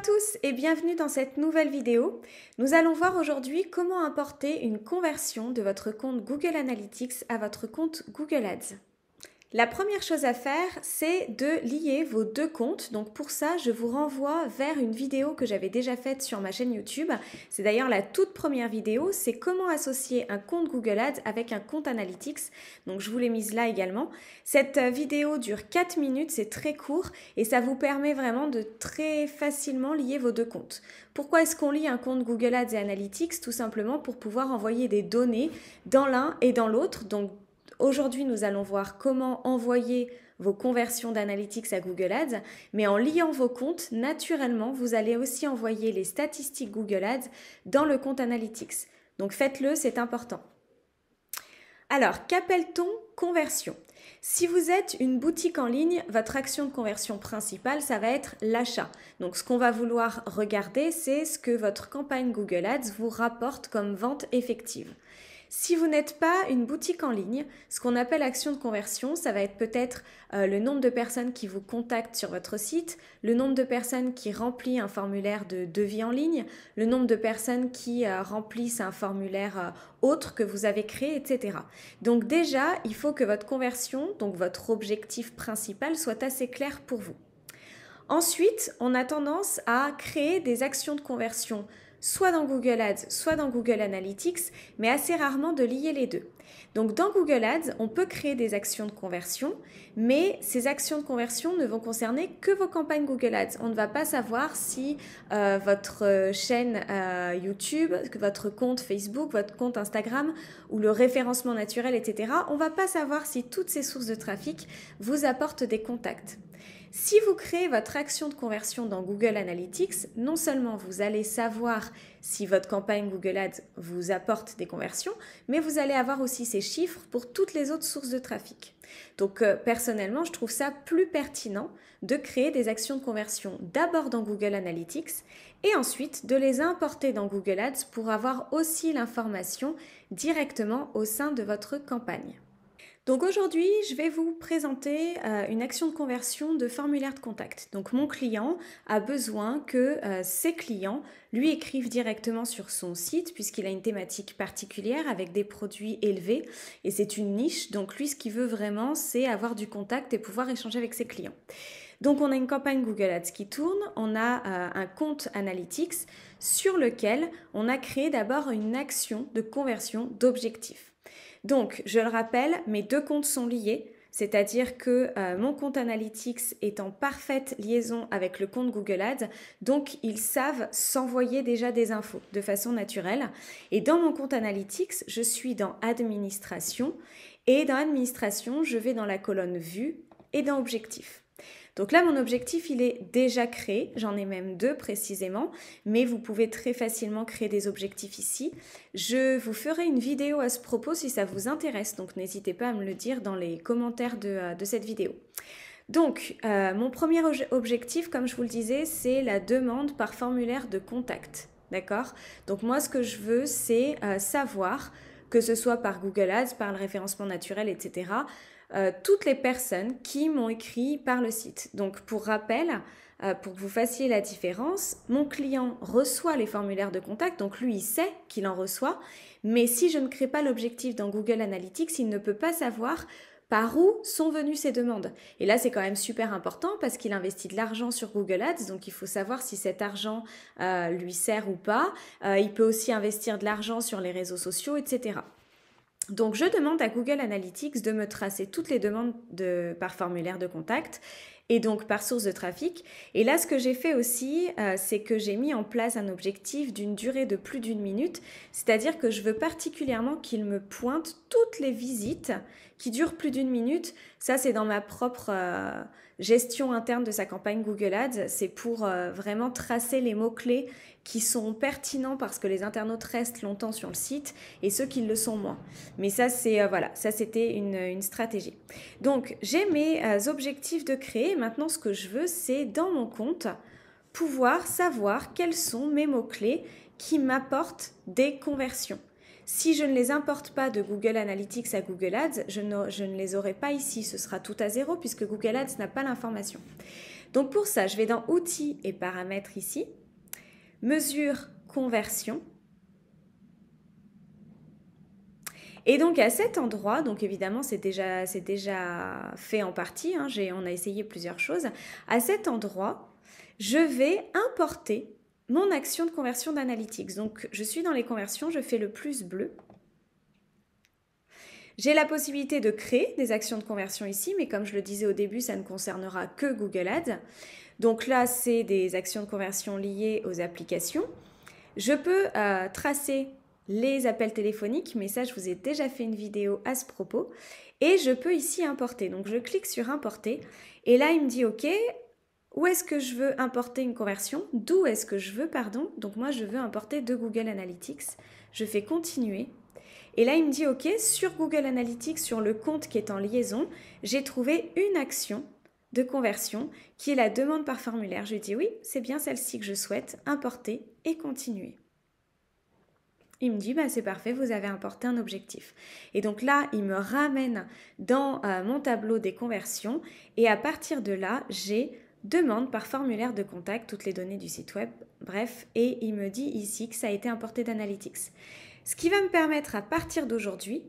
tous et bienvenue dans cette nouvelle vidéo. Nous allons voir aujourd'hui comment importer une conversion de votre compte Google Analytics à votre compte Google Ads. La première chose à faire, c'est de lier vos deux comptes. Donc pour ça, je vous renvoie vers une vidéo que j'avais déjà faite sur ma chaîne YouTube. C'est d'ailleurs la toute première vidéo, c'est comment associer un compte Google Ads avec un compte Analytics. Donc je vous l'ai mise là également. Cette vidéo dure 4 minutes, c'est très court et ça vous permet vraiment de très facilement lier vos deux comptes. Pourquoi est-ce qu'on lie un compte Google Ads et Analytics? Tout simplement pour pouvoir envoyer des données dans l'un et dans l'autre. Donc aujourd'hui, nous allons voir comment envoyer vos conversions d'Analytics à Google Ads, mais en liant vos comptes, naturellement, vous allez aussi envoyer les statistiques Google Ads dans le compte Analytics. Donc faites-le, c'est important. Alors, qu'appelle-t-on conversion? Si vous êtes une boutique en ligne, votre action de conversion principale, ça va être l'achat. Donc, ce qu'on va vouloir regarder, c'est ce que votre campagne Google Ads vous rapporte comme vente effective. Si vous n'êtes pas une boutique en ligne, ce qu'on appelle action de conversion, ça va être peut-être le nombre de personnes qui vous contactent sur votre site, le nombre de personnes qui remplissent un formulaire de devis en ligne, le nombre de personnes qui remplissent un formulaire autre que vous avez créé, etc. Donc déjà, il faut que votre conversion, donc votre objectif principal, soit assez clair pour vous. Ensuite, on a tendance à créer des actions de conversion soit dans Google Ads, soit dans Google Analytics, mais assez rarement de lier les deux. Donc dans Google Ads, on peut créer des actions de conversion, mais ces actions de conversion ne vont concerner que vos campagnes Google Ads. On ne va pas savoir si votre chaîne YouTube, votre compte Facebook, votre compte Instagram ou le référencement naturel, etc., on ne va pas savoir si toutes ces sources de trafic vous apportent des contacts. Si vous créez votre action de conversion dans Google Analytics, non seulement vous allez savoir si votre campagne Google Ads vous apporte des conversions, mais vous allez avoir aussi ces chiffres pour toutes les autres sources de trafic. Donc personnellement, je trouve ça plus pertinent de créer des actions de conversion d'abord dans Google Analytics et ensuite de les importer dans Google Ads pour avoir aussi l'information directement au sein de votre campagne. Donc aujourd'hui, je vais vous présenter une action de conversion de formulaire de contact. Donc mon client a besoin que ses clients lui écrivent directement sur son site puisqu'il a une thématique particulière avec des produits élevés et c'est une niche. Donc lui, ce qu'il veut vraiment, c'est avoir du contact et pouvoir échanger avec ses clients. Donc on a une campagne Google Ads qui tourne, on a un compte Analytics sur lequel on a créé d'abord une action de conversion d'objectifs. Donc, je le rappelle, mes deux comptes sont liés, c'est-à-dire que mon compte Analytics est en parfaite liaison avec le compte Google Ads, donc ils savent s'envoyer déjà des infos de façon naturelle. Et dans mon compte Analytics, je suis dans Administration, et dans Administration, je vais dans la colonne Vue et dans Objectifs. Donc là, mon objectif, il est déjà créé. J'en ai même deux précisément, mais vous pouvez très facilement créer des objectifs ici. Je vous ferai une vidéo à ce propos si ça vous intéresse, donc n'hésitez pas à me le dire dans les commentaires de cette vidéo. Donc, mon premier objectif, comme je vous le disais, c'est la demande par formulaire de contact. D'accord? Donc moi, ce que je veux, c'est savoir, que ce soit par Google Ads, par le référencement naturel, etc., toutes les personnes qui m'ont écrit par le site. Donc pour rappel, pour que vous fassiez la différence, mon client reçoit les formulaires de contact, donc lui il sait qu'il en reçoit, mais si je ne crée pas l'objectif dans Google Analytics, il ne peut pas savoir par où sont venues ces demandes. Et là, c'est quand même super important parce qu'il investit de l'argent sur Google Ads, donc il faut savoir si cet argent lui sert ou pas. Il peut aussi investir de l'argent sur les réseaux sociaux, etc. Donc, je demande à Google Analytics de me tracer toutes les demandes par formulaire de contact et donc par source de trafic. Et là, ce que j'ai fait aussi, c'est que j'ai mis en place un objectif d'une durée de plus d'1 minute, c'est-à-dire que je veux particulièrement qu'il me pointe toutes les visites qui durent plus d'1 minute. Ça, c'est dans ma propre gestion interne de sa campagne Google Ads. C'est pour vraiment tracer les mots-clés qui sont pertinents parce que les internautes restent longtemps sur le site et ceux qui le sont moins. Mais ça, c'est voilà, ça c'était une stratégie. Donc, j'ai mes objectifs de créer. Maintenant, ce que je veux, c'est dans mon compte pouvoir savoir quels sont mes mots-clés qui m'apportent des conversions. Si je ne les importe pas de Google Analytics à Google Ads, je ne les aurai pas ici. Ce sera tout à zéro puisque Google Ads n'a pas l'information. Donc pour ça, je vais dans Outils et paramètres ici, Mesure conversion. Et donc à cet endroit, donc évidemment c'est déjà fait en partie, hein, on a essayé plusieurs choses. À cet endroit, je vais importer mon action de conversion d'Analytics. Donc je suis dans les conversions, je fais le plus bleu. J'ai la possibilité de créer des actions de conversion ici, mais comme je le disais au début, ça ne concernera que Google Ads. Donc là, c'est des actions de conversion liées aux applications. Je peux tracer les appels téléphoniques, mais ça, je vous ai déjà fait une vidéo à ce propos. Et je peux ici importer. Donc, je clique sur importer. Et là, il me dit, OK, où est-ce que je veux importer une conversion? D'où est-ce que je veux, pardon? Donc, moi, je veux importer de Google Analytics. Je fais continuer. Et là, il me dit, OK, sur Google Analytics, sur le compte qui est en liaison, j'ai trouvé une action de conversion qui est la demande par formulaire. Je lui dis oui, c'est bien celle-ci que je souhaite importer et continuer. Il me dit bah, c'est parfait, vous avez importé un objectif. Et donc là, il me ramène dans mon tableau des conversions et à partir de là, j'ai demande par formulaire de contact, toutes les données du site web, bref, et il me dit ici que ça a été importé d'Analytics. Ce qui va me permettre à partir d'aujourd'hui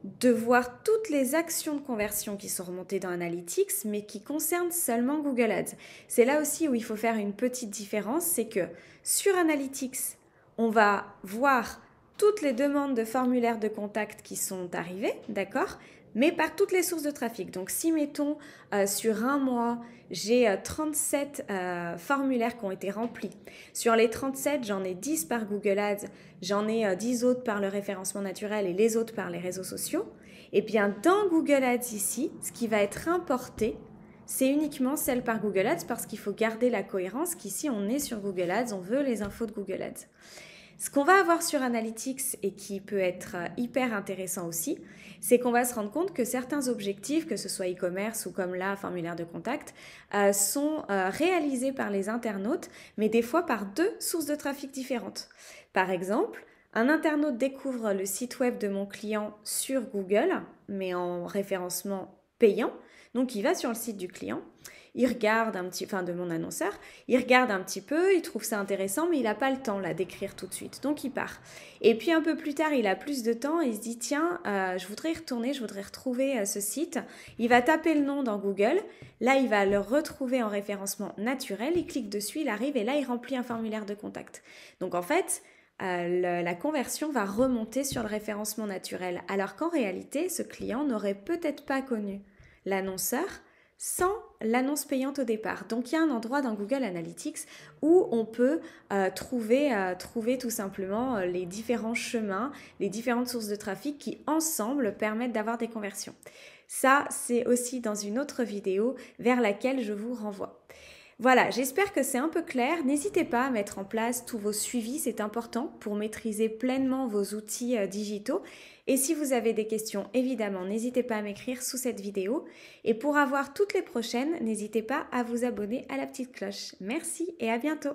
de voir toutes les actions de conversion qui sont remontées dans Analytics, mais qui concernent seulement Google Ads. C'est là aussi où il faut faire une petite différence, c'est que sur Analytics, on va voir toutes les demandes de formulaires de contact qui sont arrivées, d'accord ? Mais par toutes les sources de trafic. Donc si, mettons, sur un mois, j'ai 37 formulaires qui ont été remplis. Sur les 37, j'en ai 10 par Google Ads, j'en ai 10 autres par le référencement naturel et les autres par les réseaux sociaux. Et bien, dans Google Ads ici, ce qui va être importé, c'est uniquement celle par Google Ads parce qu'il faut garder la cohérence qu'ici, on est sur Google Ads, on veut les infos de Google Ads. Ce qu'on va avoir sur Analytics et qui peut être hyper intéressant aussi, c'est qu'on va se rendre compte que certains objectifs, que ce soit e-commerce ou comme là, formulaire de contact, sont réalisés par les internautes, mais des fois par deux sources de trafic différentes. Par exemple, un internaute découvre le site web de mon client sur Google, mais en référencement payant, donc il va sur le site du client. Il regarde de mon annonceur, il regarde un petit peu, il trouve ça intéressant, mais il n'a pas le temps là d'écrire tout de suite, donc il part. Et puis un peu plus tard, il a plus de temps et il se dit tiens, je voudrais y retourner, je voudrais retrouver ce site. Il va taper le nom dans Google, là il va le retrouver en référencement naturel, il clique dessus, il arrive et là il remplit un formulaire de contact. Donc en fait, la conversion va remonter sur le référencement naturel, alors qu'en réalité, ce client n'aurait peut-être pas connu l'annonceur sans l'annonce payante au départ. Donc, il y a un endroit dans Google Analytics où on peut trouver tout simplement les différents chemins, les différentes sources de trafic qui, ensemble, permettent d'avoir des conversions. Ça, c'est aussi dans une autre vidéo vers laquelle je vous renvoie. Voilà, j'espère que c'est un peu clair. N'hésitez pas à mettre en place tous vos suivis, c'est important pour maîtriser pleinement vos outils digitaux. Et si vous avez des questions, évidemment, n'hésitez pas à m'écrire sous cette vidéo. Et pour avoir toutes les prochaines, n'hésitez pas à vous abonner à la petite cloche. Merci et à bientôt.